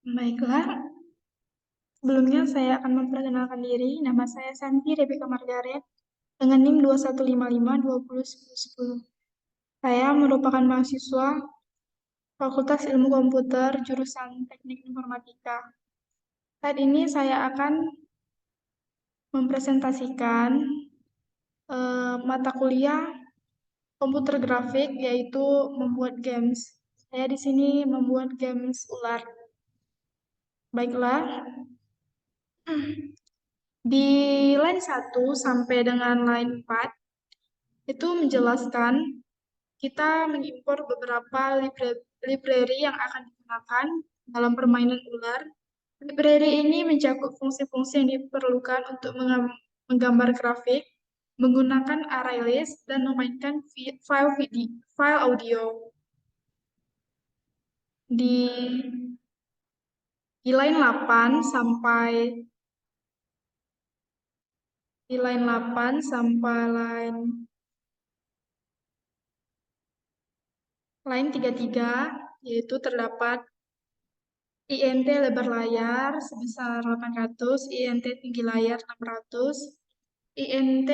Baiklah, sebelumnya saya akan memperkenalkan diri. Nama saya Santi Rebecca Margaret dengan NIM 2155201010. Saya merupakan mahasiswa Fakultas Ilmu Komputer jurusan Teknik Informatika. Saat ini saya akan mempresentasikan mata kuliah komputer grafik, yaitu membuat games. Saya di sini membuat games ular. Baiklah, di line 1 sampai dengan line 4 itu menjelaskan kita mengimpor beberapa library yang akan digunakan dalam permainan ular. Library ini mencakup fungsi-fungsi yang diperlukan untuk menggambar grafik, menggunakan array list, dan memainkan file audio. Di line 8 sampai line 33, yaitu terdapat INT lebar layar sebesar 800, INT tinggi layar 600, INT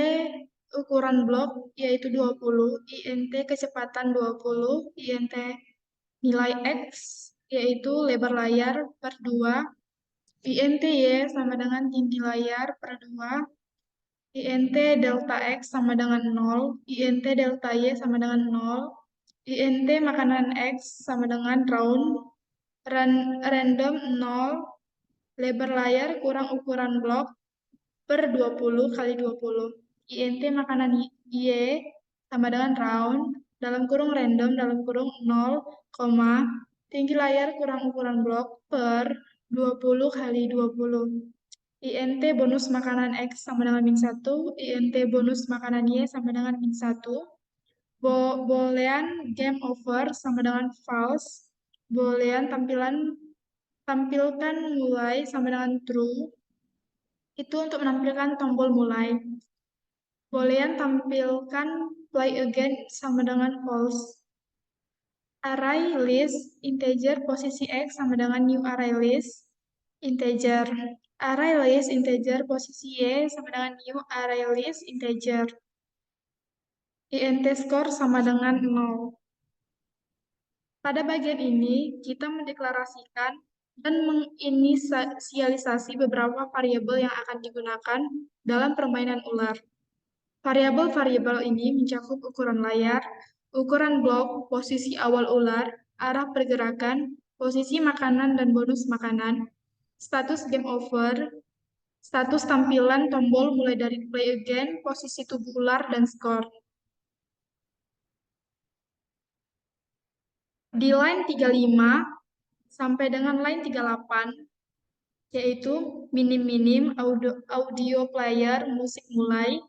ukuran blok yaitu 20, INT kecepatan 20, INT nilai X yaitu lebar layar per 2, INT Y sama dengan tinggi layar per 2, INT delta X sama dengan 0, INT delta Y sama dengan 0, INT makanan X sama dengan random 0, lebar layar kurang ukuran blok per 20 kali 20. INT makanan Y sama dengan round, dalam kurung random, dalam kurung 0, tinggi layar kurang ukuran blok per 20 kali 20. INT bonus makanan X sama dengan min 1, INT bonus makanan Y sama dengan min 1. Boolean game over sama dengan false. Boolean tampilkan mulai sama dengan true. Itu untuk menampilkan tombol mulai. Boolean tampilkan play again sama dengan false. Array list integer posisi X sama dengan new array list integer. Array list integer posisi Y sama dengan new array list integer. INT score sama dengan 0. Pada bagian ini, kita mendeklarasikan dan menginisialisasi beberapa variabel yang akan digunakan dalam permainan ular. Variabel-variabel ini mencakup ukuran layar, ukuran blok, posisi awal ular, arah pergerakan, posisi makanan dan bonus makanan, status game over, status tampilan tombol mulai dari play again, posisi tubuh ular, dan skor. Di line 35 sampai dengan line 38, yaitu minim-minim, audio player, musik mulai,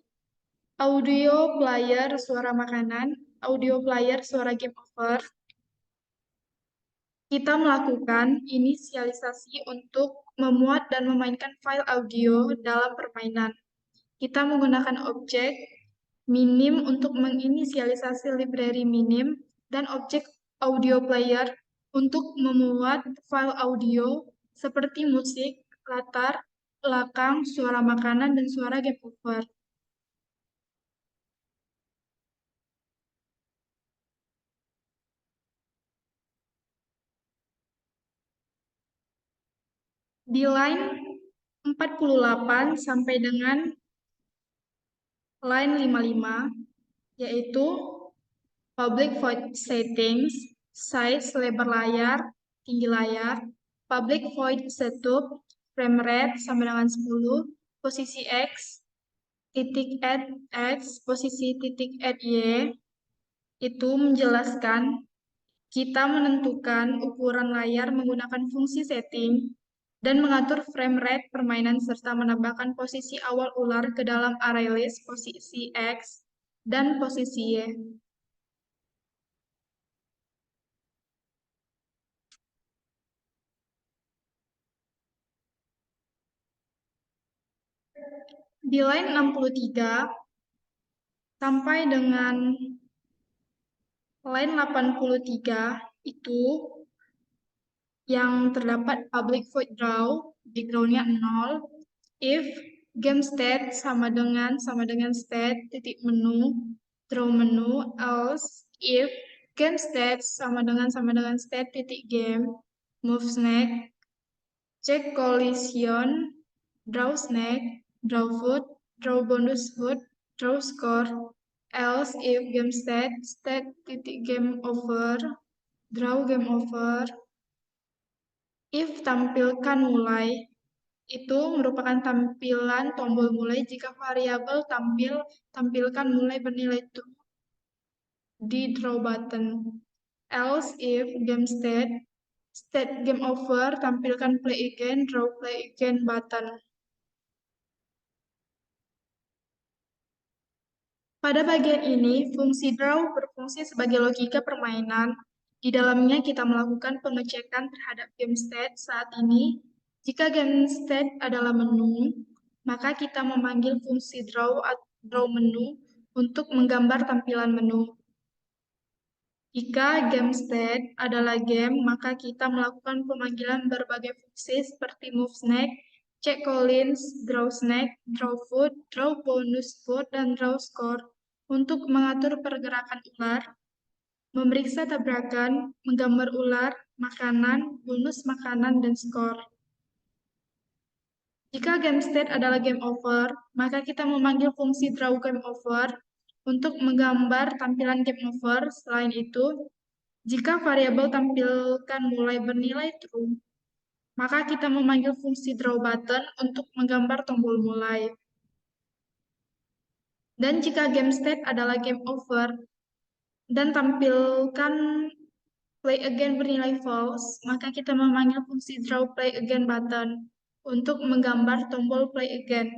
audio player, suara makanan, audio player, suara game over. Kita melakukan inisialisasi untuk memuat dan memainkan file audio dalam permainan. Kita menggunakan objek minim untuk menginisialisasi library minim dan objek audio player untuk memuat file audio seperti musik, latar, belakang, suara makanan, dan suara game over. Di line 48 sampai dengan line 55, yaitu public void settings, size lebar layar, tinggi layar, public void setup, frame rate sama dengan 10, posisi X, titik add X, posisi titik add Y, itu menjelaskan kita menentukan ukuran layar menggunakan fungsi setting dan mengatur frame rate permainan serta menambahkan posisi awal ular ke dalam array list posisi X dan posisi Y. Di line 63 sampai dengan line 83 itu yang terdapat public void draw, background-nya 0. If game state sama dengan state titik menu, draw menu, else if game state sama dengan state titik game, move snack, check collision, draw snack, draw food, draw bonus food, draw score, else if game state titik game over, draw game over. If tampilkan mulai, itu merupakan tampilan tombol mulai jika variabel tampilkan mulai bernilai true di draw button. Else if game state game over, tampilkan play again, draw play again button. Pada bagian ini, fungsi draw berfungsi sebagai logika permainan. Di dalamnya kita melakukan pengecekan terhadap game state saat ini. Jika game state adalah menu, maka kita memanggil fungsi draw menu untuk menggambar tampilan menu. Jika game state adalah game, maka kita melakukan pemanggilan berbagai fungsi seperti move snack, check collins, draw snack, draw food, draw bonus food, dan draw score untuk mengatur pergerakan ular, memeriksa tabrakan, menggambar ular, makanan, bonus makanan, dan skor. Jika game state adalah game over, maka kita memanggil fungsi draw game over untuk menggambar tampilan game over. Selain itu, jika variabel tampilkan mulai bernilai true, maka kita memanggil fungsi draw button untuk menggambar tombol mulai. Dan jika game state adalah game over dan tampilkan play again bernilai false, maka kita memanggil fungsi draw play again button untuk menggambar tombol play again.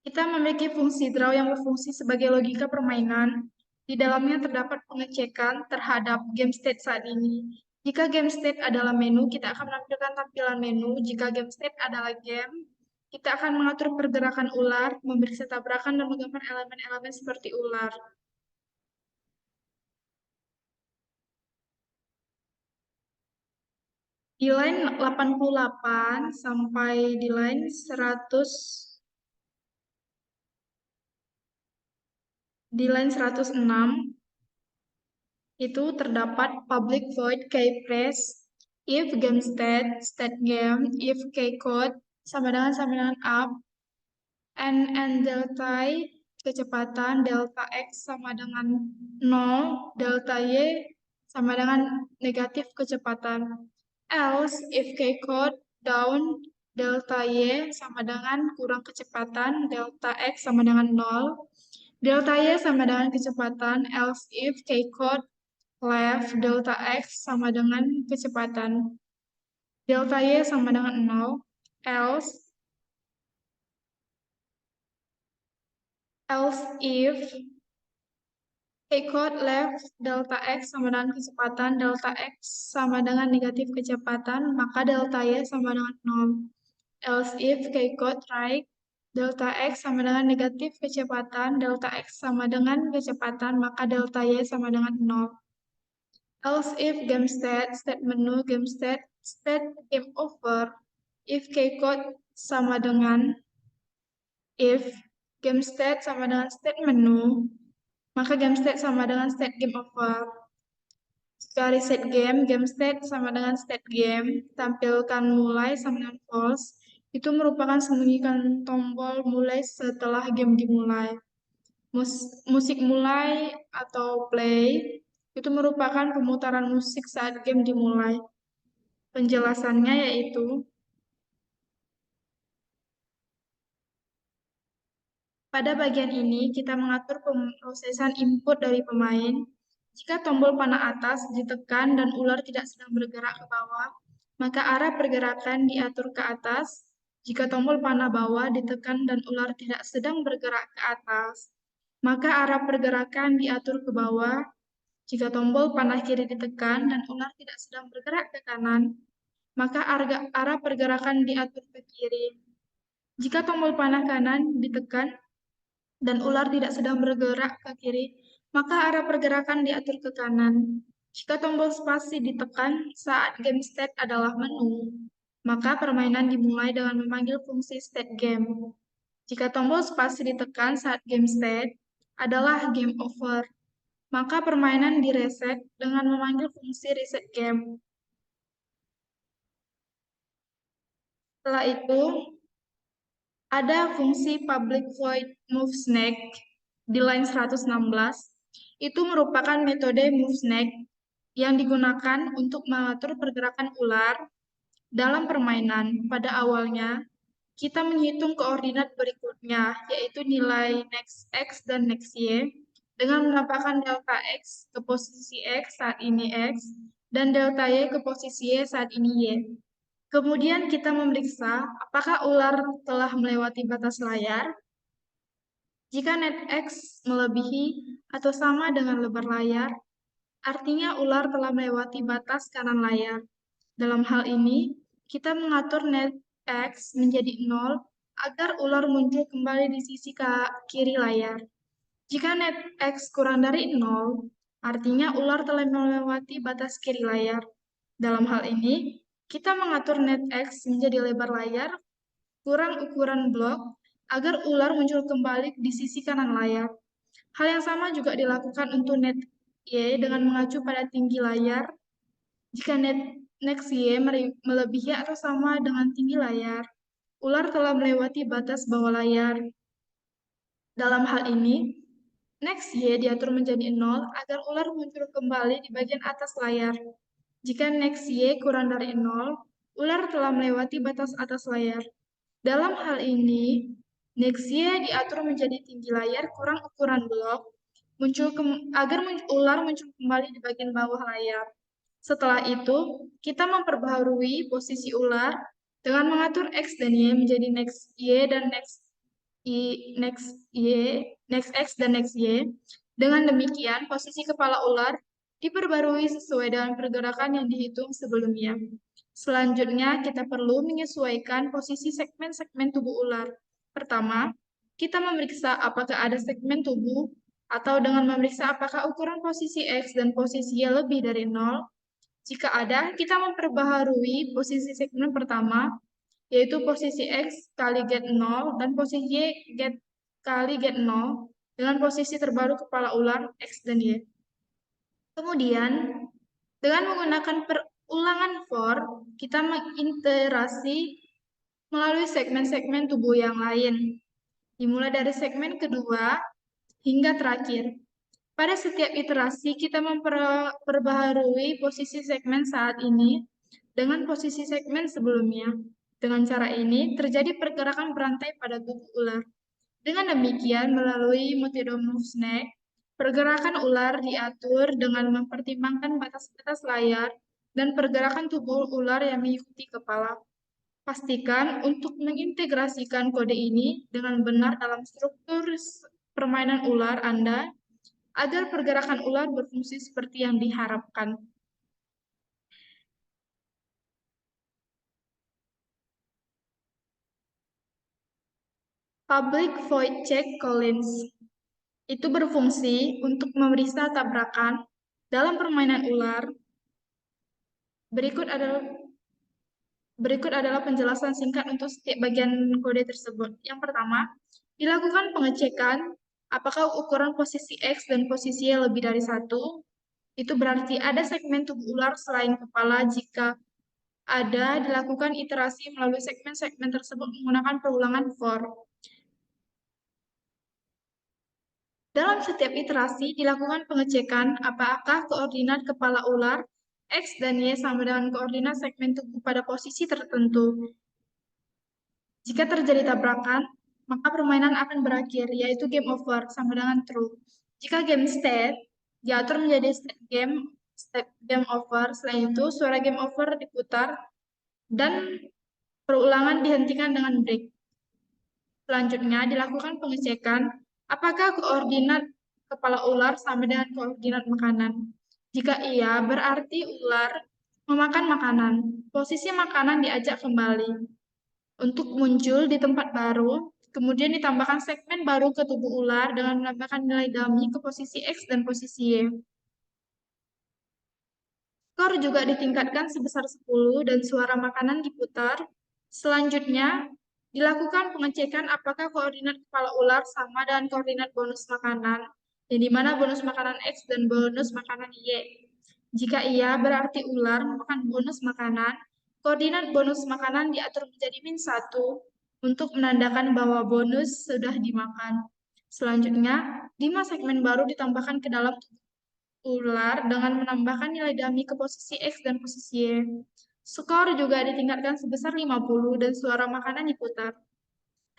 Kita memiliki fungsi draw yang berfungsi sebagai logika permainan. Di dalamnya terdapat pengecekan terhadap game state saat ini. Jika game state adalah menu, kita akan menampilkan tampilan menu. Jika game state adalah game, kita akan mengatur pergerakan ular, memeriksa tabrakan, dan menggambar elemen-elemen seperti ular. Di line 88 sampai di line 106 itu terdapat public void keypress if game state game, if keycode sama dengan up, n delta y kecepatan, delta x sama dengan 0, delta y sama dengan negatif kecepatan. Else, if keycode down, delta y sama dengan kurang kecepatan, delta x sama dengan 0, delta y sama dengan kecepatan, else if keycode left, delta x sama dengan kecepatan, delta y sama dengan 0, else if keycode left, delta x sama dengan kecepatan, delta x sama dengan negatif kecepatan, maka delta y sama dengan 0. Else if keycode right, delta x sama dengan negatif kecepatan, delta x sama dengan kecepatan, maka delta y sama dengan 0. Else if game state menu, game state game over, if keycode sama dengan if game state sama dengan state menu, maka game state sama dengan state game over. Jika reset game state sama dengan state game, tampilkan mulai sama dengan false, itu merupakan sembunyikan tombol mulai setelah game dimulai. Musik mulai atau play itu merupakan pemutaran musik saat game dimulai. Penjelasannya yaitu, pada bagian ini kita mengatur pemrosesan input dari pemain. Jika tombol panah atas ditekan dan ular tidak sedang bergerak ke bawah, maka arah pergerakan diatur ke atas. Jika tombol panah bawah ditekan dan ular tidak sedang bergerak ke atas, maka arah pergerakan diatur ke bawah. Jika tombol panah kiri ditekan dan ular tidak sedang bergerak ke kanan, maka arah pergerakan diatur ke kiri. Jika tombol panah kanan ditekan dan ular tidak sedang bergerak ke kiri, maka arah pergerakan diatur ke kanan. Jika tombol spasi ditekan saat game state adalah menu, maka permainan dimulai dengan memanggil fungsi state game. Jika tombol spasi ditekan saat game state adalah game over, maka permainan direset dengan memanggil fungsi reset game. Setelah itu, ada fungsi public void move snack di line 116. Itu merupakan metode move snack yang digunakan untuk mengatur pergerakan ular dalam permainan. Pada awalnya, kita menghitung koordinat berikutnya, yaitu nilai next x dan next y, dengan menambahkan delta x ke posisi x saat ini x, dan delta y ke posisi y saat ini y. Kemudian kita memeriksa apakah ular telah melewati batas layar. Jika net x melebihi atau sama dengan lebar layar, artinya ular telah melewati batas kanan layar. Dalam hal ini, kita mengatur net x menjadi 0 agar ular muncul kembali di sisi kiri layar. Jika net x kurang dari 0, artinya ular telah melewati batas kiri layar. Dalam hal ini, kita mengatur net x menjadi lebar layar kurang ukuran blok agar ular muncul kembali di sisi kanan layar. Hal yang sama juga dilakukan untuk net y dengan mengacu pada tinggi layar. Jika next y melebihi atau sama dengan tinggi layar, ular telah melewati batas bawah layar. Dalam hal ini, next y diatur menjadi 0 agar ular muncul kembali di bagian atas layar. Jika next y kurang dari 0, ular telah melewati batas atas layar. Dalam hal ini, next y diatur menjadi tinggi layar kurang ukuran blok, agar ular muncul kembali di bagian bawah layar. Setelah itu, kita memperbaharui posisi ular dengan mengatur x dan y menjadi next y dan next x dan next y. Dengan demikian, posisi kepala ular diperbarui sesuai dengan pergerakan yang dihitung sebelumnya. Selanjutnya, kita perlu menyesuaikan posisi segmen-segmen tubuh ular. Pertama, kita memeriksa apakah ada segmen tubuh atau dengan memeriksa apakah ukuran posisi X dan posisi Y lebih dari 0. Jika ada, kita memperbaharui posisi segmen pertama, yaitu posisi X kali get 0 dan posisi Y kali get 0 dengan posisi terbaru kepala ular X dan Y. Kemudian, dengan menggunakan perulangan for, kita mengiterasi melalui segmen-segmen tubuh yang lain, dimulai dari segmen kedua hingga terakhir. Pada setiap iterasi, kita memperbaharui posisi segmen saat ini dengan posisi segmen sebelumnya. Dengan cara ini, terjadi pergerakan berantai pada tubuh ular. Dengan demikian, melalui metode move snack, pergerakan ular diatur dengan mempertimbangkan batas-batas layar dan pergerakan tubuh ular yang mengikuti kepala. Pastikan untuk mengintegrasikan kode ini dengan benar dalam struktur permainan ular Anda agar pergerakan ular berfungsi seperti yang diharapkan. Public Void Check Collins itu berfungsi untuk memeriksa tabrakan dalam permainan ular. Berikut adalah penjelasan singkat untuk setiap bagian kode tersebut. Yang pertama, dilakukan pengecekan apakah ukuran posisi X dan posisi Y lebih dari 1. Itu berarti ada segmen tubuh ular selain kepala. Jika ada, dilakukan iterasi melalui segmen-segmen tersebut menggunakan perulangan for. Dalam setiap iterasi, dilakukan pengecekan apakah koordinat kepala ular X dan Y sama dengan koordinat segmen tubuh pada posisi tertentu. Jika terjadi tabrakan, maka permainan akan berakhir, yaitu game over, sama dengan true. Jika game state, diatur menjadi state game over. Selain itu, suara game over diputar dan perulangan dihentikan dengan break. Selanjutnya, dilakukan pengecekan apakah koordinat kepala ular sama dengan koordinat makanan. Jika iya, berarti ular memakan makanan. Posisi makanan diajak kembali untuk muncul di tempat baru, kemudian ditambahkan segmen baru ke tubuh ular dengan menambahkan nilai dummy ke posisi X dan posisi Y. Skor juga ditingkatkan sebesar 10 dan suara makanan diputar. Selanjutnya, dilakukan pengecekan apakah koordinat kepala ular sama dengan koordinat bonus makanan, yang dimana bonus makanan X dan bonus makanan Y. Jika iya, berarti ular memakan bonus makanan. Koordinat bonus makanan diatur menjadi -1 untuk menandakan bahwa bonus sudah dimakan. Selanjutnya, 5 segmen baru ditambahkan ke dalam ular dengan menambahkan nilai dummy ke posisi X dan posisi Y. Skor juga ditingkatkan sebesar 50 dan suara makanan diputar.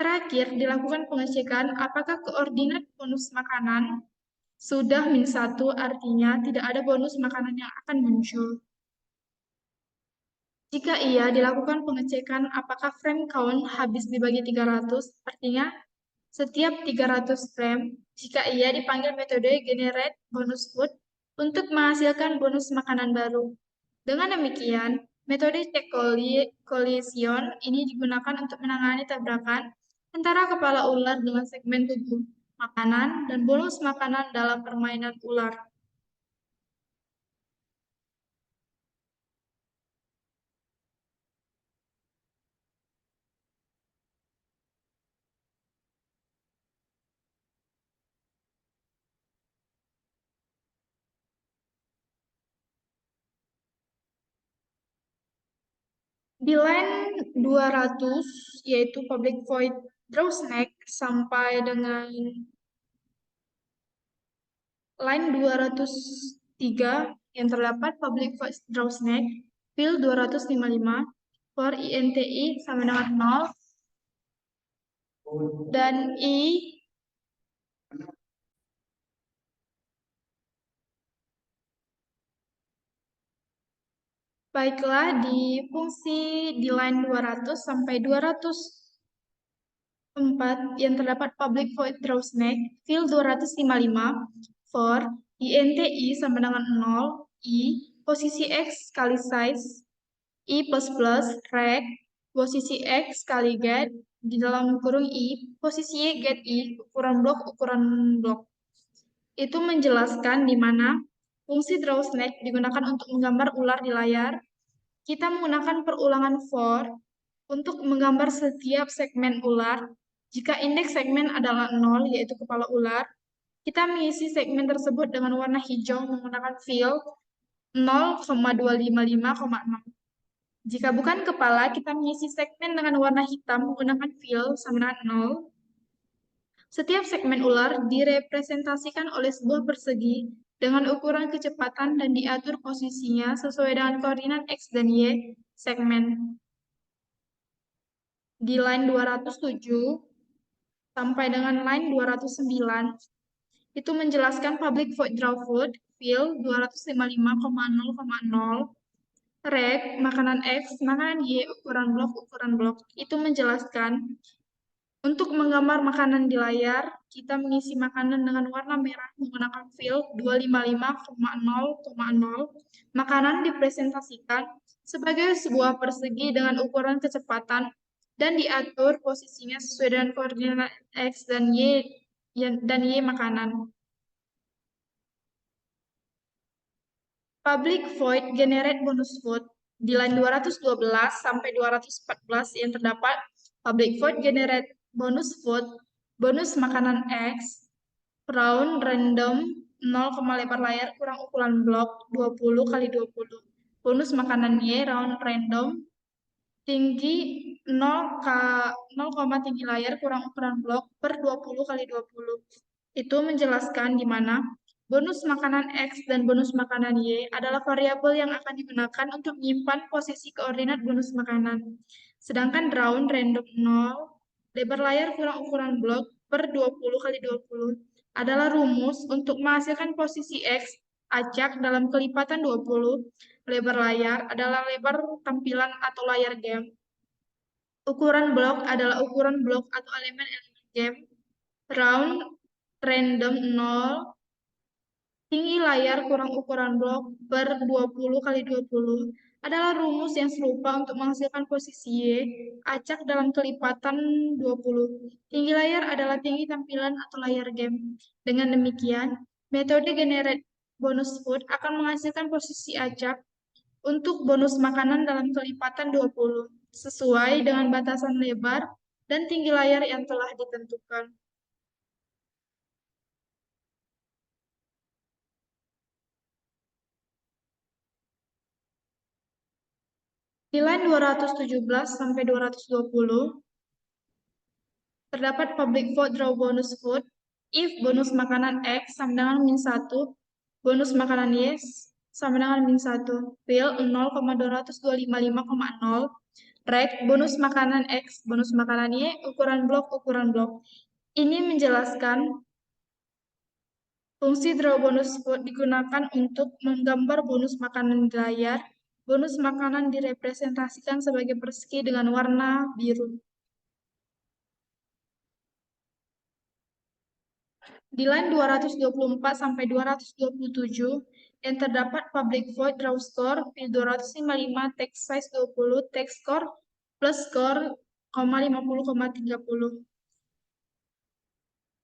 Terakhir, dilakukan pengecekan apakah koordinat bonus makanan sudah -1, artinya tidak ada bonus makanan yang akan muncul. Jika iya, dilakukan pengecekan apakah frame count habis dibagi 300, artinya setiap 300 frame. Jika iya, dipanggil metode generate bonus food untuk menghasilkan bonus makanan baru. Dengan demikian, metode check collision ini digunakan untuk menangani tabrakan antara kepala ular dengan segmen tubuh makanan dan bonus makanan dalam permainan ular. Di line 200, yaitu public void draw snack, sampai dengan line 203 yang terdapat public void draw snack, fill 255, for INTI sama dengan 0, dan I baiklah di fungsi di line 200 sampai 204 yang terdapat public void draw snack, fill 255, for INTI sama dengan 0, I, posisi X kali size, I plus rect, posisi X kali get, di dalam kurung I, posisi Y get I, ukuran blok. Itu menjelaskan di mana fungsi draw snack digunakan untuk menggambar ular di layar. Kita menggunakan perulangan for untuk menggambar setiap segmen ular. Jika indeks segmen adalah 0, yaitu kepala ular, kita mengisi segmen tersebut dengan warna hijau menggunakan fill 0,255,6. Jika bukan kepala, kita mengisi segmen dengan warna hitam menggunakan fill sama dengan 0. Setiap segmen ular direpresentasikan oleh sebuah persegi dengan ukuran kecepatan dan diatur posisinya sesuai dengan koordinat X dan Y segmen. Di line 207 sampai dengan line 209, itu menjelaskan public void draw food, fill 255,0,0, rect, makanan X, makanan Y, ukuran blok. Itu menjelaskan untuk menggambar makanan di layar, kita mengisi makanan dengan warna merah menggunakan fill 255,0,0. Makanan dipresentasikan sebagai sebuah persegi dengan ukuran kecepatan dan diatur posisinya sesuai dengan koordinat X dan Y makanan. Public void generate bonus food di line 212 sampai 214 yang terdapat public void generate bonus food, bonus makanan X, round random 0, lebar layar kurang ukuran blok 20 kali 20. Bonus makanan Y round random tinggi 0, tinggi layar kurang ukuran blok per 20 kali 20. Itu menjelaskan di mana bonus makanan X dan bonus makanan Y adalah variabel yang akan digunakan untuk menyimpan posisi koordinat bonus makanan. Sedangkan round random 0, lebar layar kurang ukuran blok per 20 kali 20 adalah rumus untuk menghasilkan posisi X acak dalam kelipatan 20. Lebar layar adalah lebar tampilan atau layar game. Ukuran blok adalah ukuran blok atau elemen-elemen game. Round random 0, tinggi layar kurang ukuran blok per 20 kali 20 adalah rumus yang serupa untuk menghasilkan posisi Y acak dalam kelipatan 20. Tinggi layar adalah tinggi tampilan atau layar game. Dengan demikian, metode generate bonus food akan menghasilkan posisi acak untuk bonus makanan dalam kelipatan 20, sesuai dengan batasan lebar dan tinggi layar yang telah ditentukan. Di line 217 sampai 220, terdapat public vote draw bonus food if bonus makanan X sama dengan min 1, bonus makanan Y sama dengan min 1, fill 0,225,0, rect bonus makanan X, bonus makanan Y, ukuran blok. Ini menjelaskan fungsi draw bonus food digunakan untuk menggambar bonus makanan di layar. Bonus makanan direpresentasikan sebagai persegi dengan warna biru. Di line 224 sampai 227 yang terdapat public void draw score fil 255 text size 20 text score plus score, 50,30.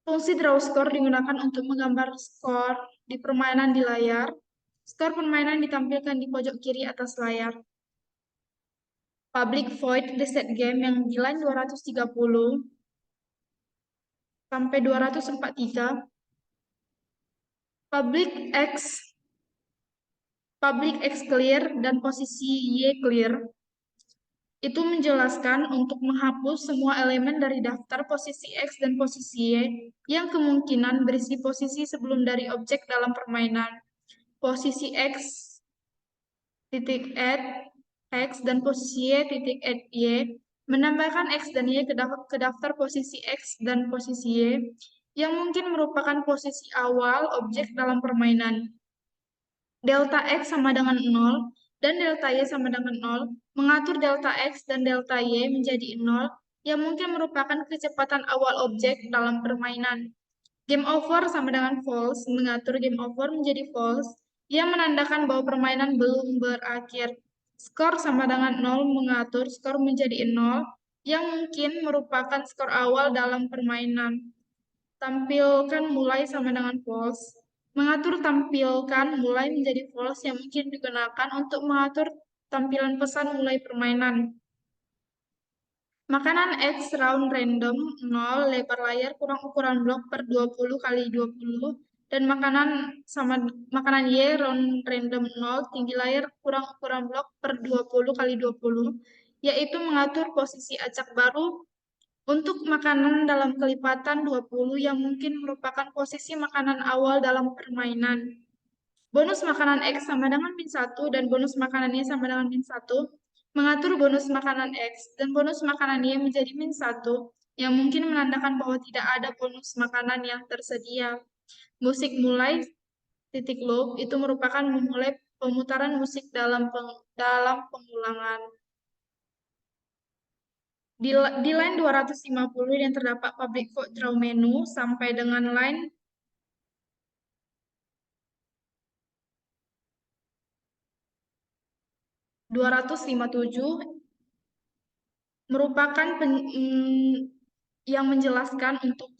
Fungsi draw score digunakan untuk menggambar skor di permainan di layar. Skor permainan ditampilkan di pojok kiri atas layar. Public void reset game yang di line 230 sampai 243. Public X clear dan posisi Y clear. Itu menjelaskan untuk menghapus semua elemen dari daftar posisi X dan posisi Y yang kemungkinan berisi posisi sebelum dari objek dalam permainan. Posisi X titik add X dan posisi Y titik add Y, menambahkan X dan Y ke daftar posisi X dan posisi Y yang mungkin merupakan posisi awal objek dalam permainan. Delta X sama dengan 0 dan delta Y sama dengan 0, mengatur delta X dan delta Y menjadi 0 yang mungkin merupakan kecepatan awal objek dalam permainan. Game over sama dengan false, mengatur game over menjadi false, yang menandakan bahwa permainan belum berakhir. Skor sama dengan 0, mengatur skor menjadi 0, yang mungkin merupakan skor awal dalam permainan. Tampilkan mulai sama dengan false. Mengatur tampilkan mulai menjadi false yang mungkin digunakan untuk mengatur tampilan pesan mulai permainan. Makanan X round random 0, lebar layar kurang ukuran blok per 20 kali 20, dan makanan Y round random 0, tinggi layar kurang ukuran blok per 20 kali 20, yaitu mengatur posisi acak baru untuk makanan dalam kelipatan 20 yang mungkin merupakan posisi makanan awal dalam permainan. Bonus makanan X sama dengan min 1 dan bonus makanan Y sama dengan min 1 mengatur bonus makanan X dan bonus makanan Y menjadi min 1 yang mungkin menandakan bahwa tidak ada bonus makanan yang tersedia. Musik mulai titik loop itu merupakan memulai pemutaran musik dalam pengulangan. Di line 250 yang terdapat public vote draw menu sampai dengan line 257 merupakan yang menjelaskan untuk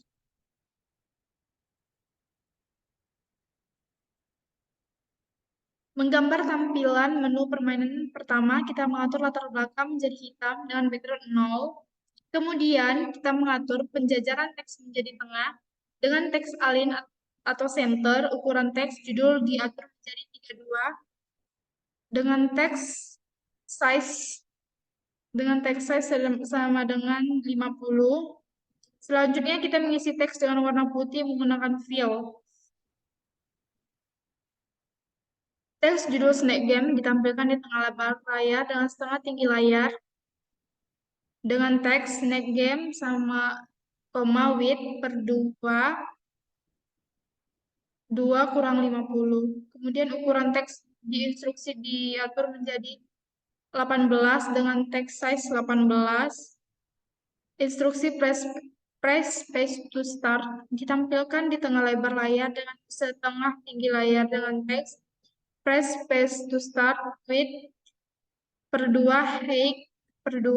menggambar tampilan menu permainan. Pertama, kita mengatur latar belakang menjadi hitam dengan background 0. Kemudian, kita mengatur penjajaran teks menjadi tengah dengan teks align atau center. Ukuran teks judul diatur menjadi 32 dengan teks size sama dengan 50. Selanjutnya kita mengisi teks dengan warna putih menggunakan fill. Teks judul Snack Game ditampilkan di tengah lebar layar dengan setengah tinggi layar dengan teks Snack Game sama koma width per 2 kurang 50. Kemudian ukuran teks di instruksi diatur menjadi 18 dengan teks size 18. Instruksi press space to start ditampilkan di tengah lebar layar dengan setengah tinggi layar dengan teks press space to start with per 2 height per 2.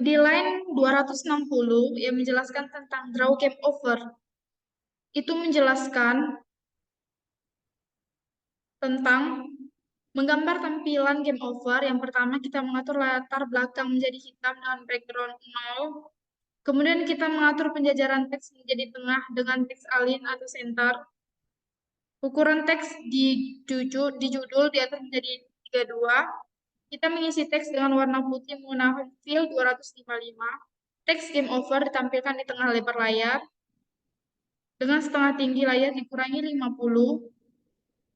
Di line 260 yang menjelaskan tentang draw game over, itu menjelaskan tentang menggambar tampilan game over. Yang pertama kita mengatur latar belakang menjadi hitam dengan background 0. Kemudian kita mengatur penjajaran teks menjadi tengah dengan teks alin atau center. Ukuran teks di judul diatur menjadi 32. Kita mengisi teks dengan warna putih menggunakan fill 255. Teks game over ditampilkan di tengah lebar layar. Dengan setengah tinggi layar dikurangi 50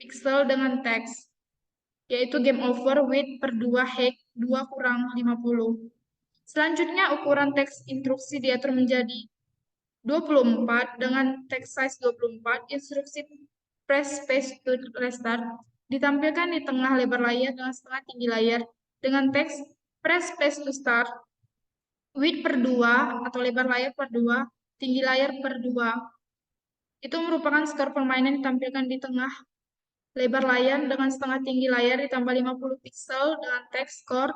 pixel dengan teks, yaitu game over width per 2 height 2 kurang 50. Selanjutnya ukuran teks instruksi diatur menjadi 24 dengan text size 24, instruksi press space to restart ditampilkan di tengah lebar layar dengan setengah tinggi layar dengan teks press space to start, width per 2 atau lebar layar per 2, tinggi layar per 2. Itu merupakan skor permainan ditampilkan di tengah lebar layar dengan setengah tinggi layar ditambah 50 pixel dengan teks score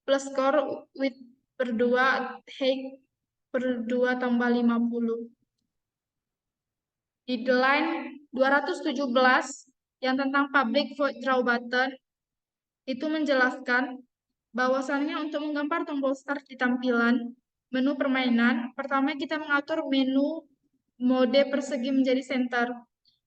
plus score width per 2, height per 2 tambah 50. Di line 217 yang tentang public void draw button itu menjelaskan bahwasannya untuk menggambar tombol start di tampilan menu permainan, pertama kita mengatur menu mode persegi menjadi center.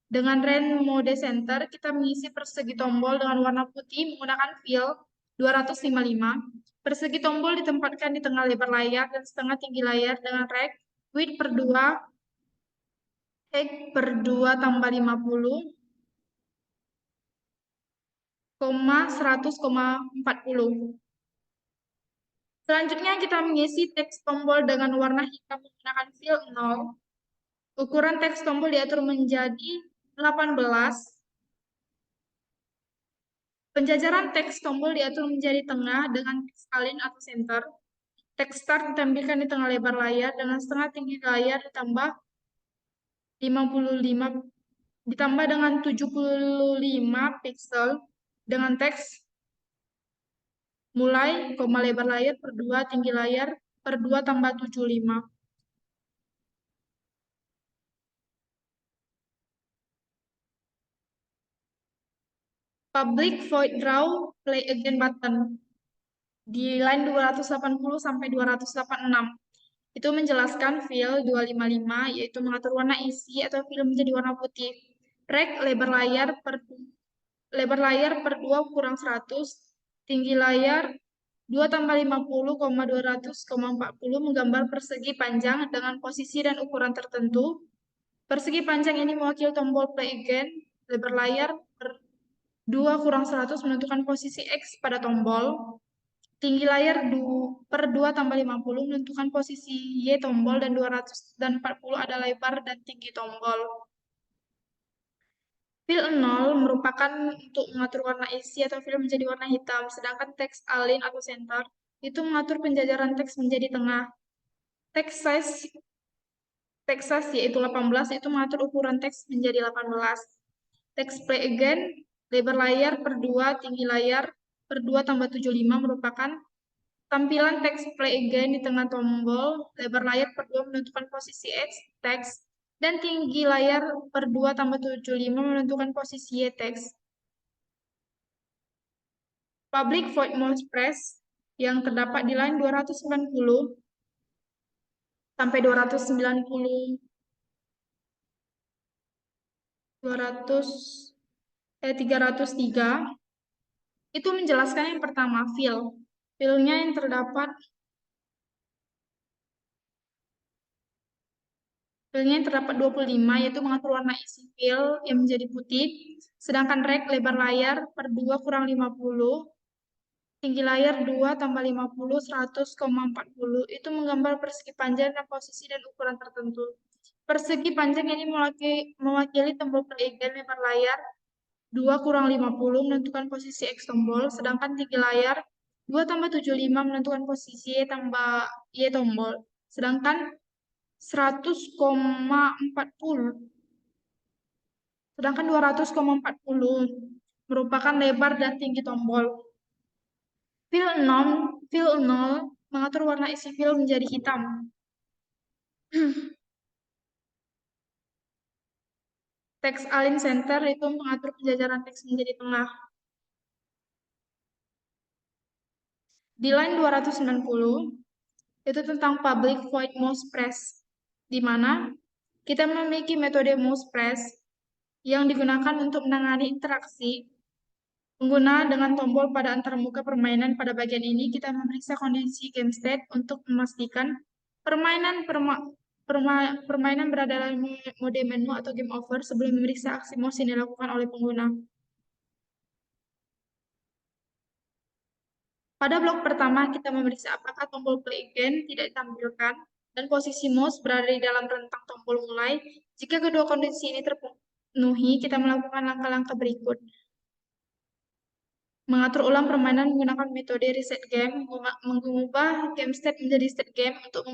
Dengan rand mode center, kita mengisi persegi tombol dengan warna putih menggunakan fill 255. Persegi tombol ditempatkan di tengah lebar layar dan setengah tinggi layar dengan rect width per 2, height per 2 tambah 50, 100,40. Selanjutnya kita mengisi teks tombol dengan warna hitam menggunakan fill 0. Ukuran teks tombol diatur menjadi 18. Penjajaran teks tombol diatur menjadi tengah dengan teks alin atau center. Teks start ditampilkan di tengah lebar layar dengan setengah tinggi layar ditambah 55 ditambah dengan 75 pixel dengan teks mulai, lebar layar per 2, tinggi layar per 2 tambah 75. Public void draw play again button di line 280 sampai 286. Itu menjelaskan fill 255, yaitu mengatur warna isi atau fill menjadi warna putih. Rect lebar layar per 2 kurang 100, tinggi layar 2 tambah 50, 200,40 menggambar persegi panjang dengan posisi dan ukuran tertentu. Persegi panjang ini mewakili tombol play again, lebar layar per 2 kurang 100 menentukan posisi X pada tombol. Tinggi layar per 2 tambah 50 menentukan posisi Y tombol dan 240 ada lebar dan tinggi tombol. Fill 0 merupakan untuk mengatur warna isi atau fill menjadi warna hitam, sedangkan teks alin atau center itu mengatur penjajaran teks menjadi tengah. Text size yaitu 18 itu mengatur ukuran teks menjadi 18. Text play again, lebar layar per 2, tinggi layar per 2 tambah 75 merupakan tampilan teks play again di tengah tombol, lebar layar per 2 menentukan posisi X teks, dan tinggi layar per 2 tambah 75 menentukan posisi Y teks. Public void mouse press yang terdapat di line 290 sampai 290 303 itu menjelaskan yang pertama fill. Fill-nya yang terdapat Fill-nya yang terdapat 25, yaitu mengatur warna isi fill yang menjadi putih, sedangkan rect lebar layar per 2 kurang 50, tinggi layar 2 tambah 50, 100,40, itu menggambar persegi panjang dan posisi dan ukuran tertentu. Persegi panjang ini mewakili tombol play again lebar layar 2 kurang 50 menentukan posisi X tombol, sedangkan tinggi layar 2 tambah 75 menentukan posisi Y tambah Y tombol. Sedangkan 100,40 sedangkan 200,40 merupakan lebar dan tinggi tombol. Fill 0 mengatur warna isi fill menjadi hitam. Text align center itu mengatur penjajaran teks menjadi tengah. Di line 290, itu tentang public void mouse press, di mana kita memiliki metode mouse press yang digunakan untuk menangani interaksi pengguna dengan tombol pada antarmuka permainan. Pada bagian ini, kita memeriksa kondisi game state untuk memastikan permainan berada dalam mode menu atau game over sebelum memeriksa aksi mouse yang dilakukan oleh pengguna. Pada blok pertama, kita memeriksa apakah tombol play again tidak ditampilkan dan posisi mouse berada di dalam rentang tombol mulai. Jika kedua kondisi ini terpenuhi, kita melakukan langkah-langkah berikut. Mengatur ulang permainan menggunakan metode reset game, mengubah game state menjadi state game untuk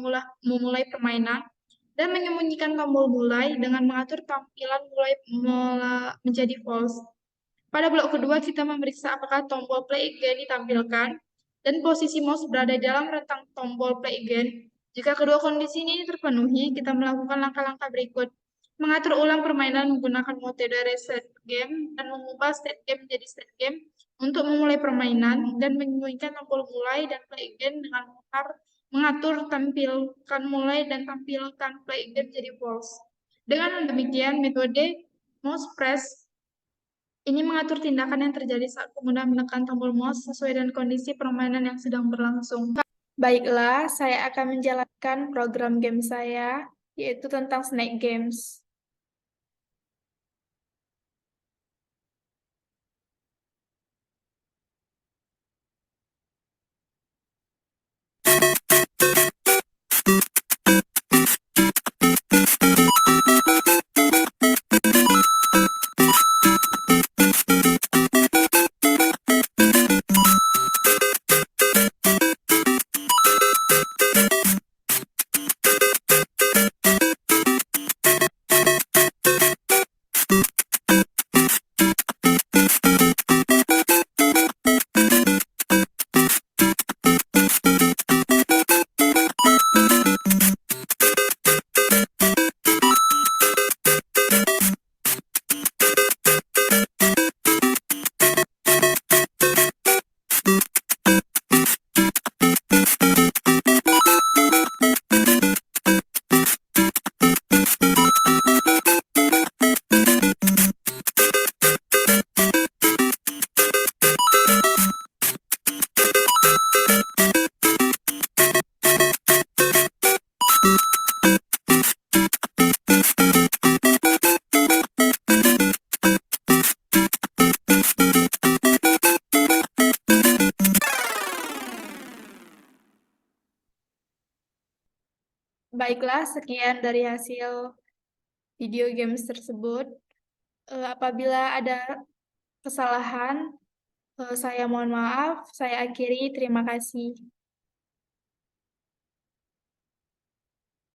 memulai permainan, dan menyembunyikan tombol mulai dengan mengatur tampilan mulai menjadi false. Pada blok kedua, kita memeriksa apakah tombol play again ditampilkan dan posisi mouse berada di dalam rentang tombol play again. Jika kedua kondisi ini terpenuhi, kita melakukan langkah-langkah berikut. Mengatur ulang permainan menggunakan metode reset game dan mengubah state game menjadi state game untuk memulai permainan dan menyembunyikan tombol mulai dan play again dengan mengatur tampilkan mulai dan tampilkan play again menjadi false. Dengan demikian, metode mouse press ini mengatur tindakan yang terjadi saat pengguna menekan tombol mouse sesuai dengan kondisi permainan yang sedang berlangsung. Baiklah, saya akan menjalankan program game saya, yaitu tentang Snake Games. Baiklah, sekian dari hasil video games tersebut. Apabila ada kesalahan, saya mohon maaf. Saya akhiri. Terima kasih.